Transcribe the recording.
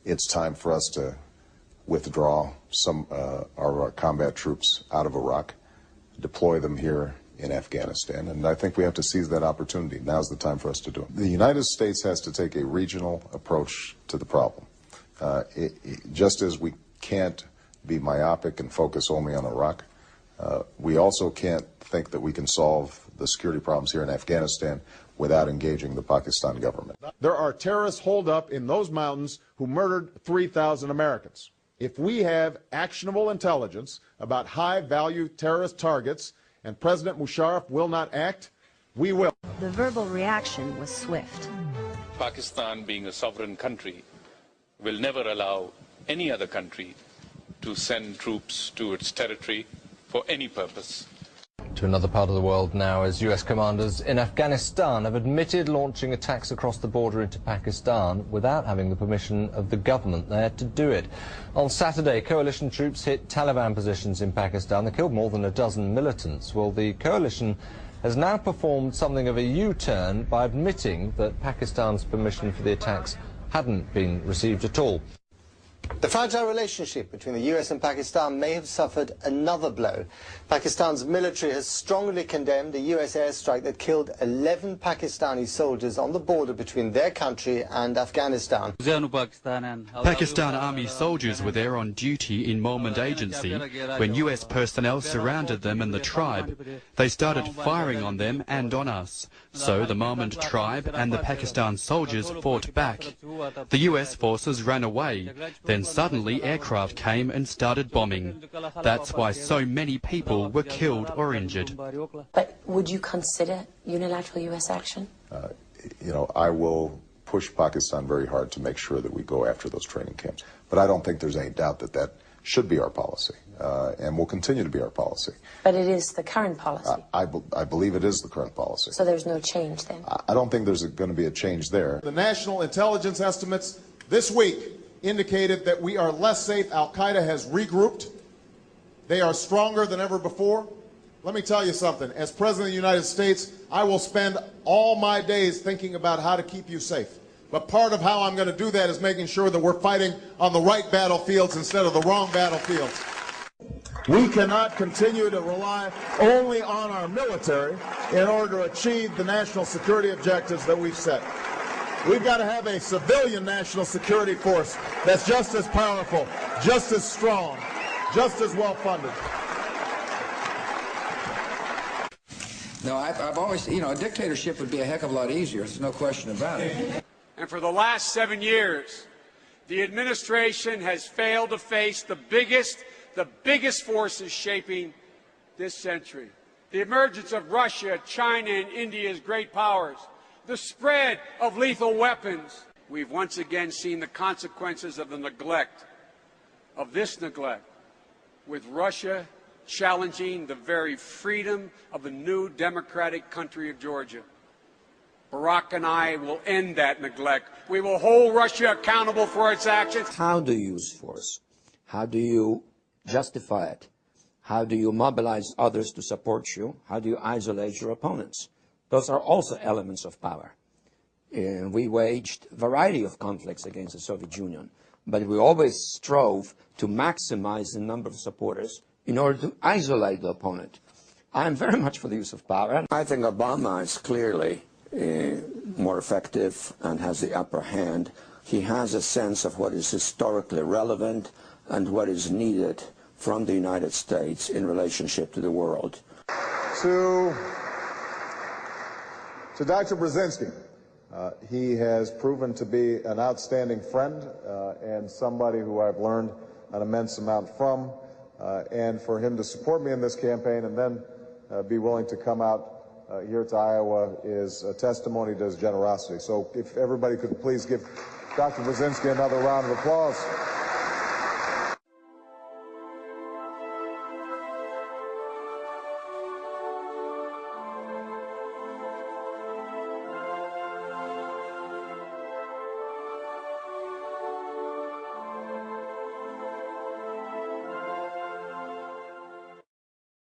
it's time for us to withdraw some our combat troops out of Iraq, deploy them here in Afghanistan, and I think we have to seize that opportunity. Now's the time for us to do it. The United States has to take a regional approach to the problem. Just as we can't be myopic and focus only on Iraq, we also can't think that we can solve the security problems here in Afghanistan without engaging the Pakistan government. There are terrorists holed up in those mountains who murdered 3,000 Americans. If we have actionable intelligence about high-value terrorist targets and President Musharraf will not act, we will. The verbal reaction was swift. Pakistan, being a sovereign country, will never allow any other country to send troops to its territory for any purpose. To another part of the world now, as US commanders in Afghanistan have admitted launching attacks across the border into Pakistan without having the permission of the government there to do it. On Saturday, coalition troops hit Taliban positions in Pakistan. They killed more than a dozen militants. Well, the coalition has now performed something of a U-turn by admitting that Pakistan's permission for the attacks hadn't been received at all. The fragile relationship between the US and Pakistan may have suffered another blow. Pakistan's military has strongly condemned a US airstrike that killed 11 Pakistani soldiers on the border between their country and Afghanistan. Pakistan Army soldiers were there on duty in Moment Agency when US personnel surrounded them and the tribe. They started firing on them and on us. So the Moment tribe and the Pakistan soldiers fought back. The US forces ran away. Then suddenly aircraft came and started bombing. That's why so many people were killed or injured. But would you consider unilateral US action? You know, I will push Pakistan very hard to make sure that we go after those training camps. But I don't think there's any doubt that that should be our policy, and will continue to be our policy. But it is the current policy. I believe it is the current policy. So there's no change then? I don't think there's going to be a change there. The national intelligence estimates this week indicated that we are less safe. Al-Qaeda has regrouped. They are stronger than ever before. Let me tell you something. As President of the United States, I will spend all my days thinking about how to keep you safe. But part of how I'm going to do that is making sure that we're fighting on the right battlefields instead of the wrong battlefields. We cannot continue to rely only on our military in order to achieve the national security objectives that we've set. We've got to have a civilian national security force that's just as powerful, just as strong, just as well funded. No, I've always, you know, a dictatorship would be a heck of a lot easier. There's no question about it. And for the last 7 years, the administration has failed to face the biggest forces shaping this century. The emergence of Russia, China, and India as great powers. The spread of lethal weapons. We've once again seen the consequences of the neglect, of this neglect, with Russia challenging the very freedom of the new democratic country of Georgia. Barack and I will end that neglect. We will hold Russia accountable for its actions. How do you use force? How do you justify it? How do you mobilize others to support you? How do you isolate your opponents? Those are also elements of power. We waged a variety of conflicts against the Soviet Union, but we always strove to maximize the number of supporters in order to isolate the opponent. I'm very much for the use of power. I think Obama is clearly more effective and has the upper hand. He has a sense of what is historically relevant and what is needed from the United States in relationship to the world. To Dr. Brzezinski, he has proven to be an outstanding friend and somebody who I've learned an immense amount from, and for him to support me in this campaign and then be willing to come out here to Iowa is a testimony to his generosity. So if everybody could please give Dr. Brzezinski another round of applause.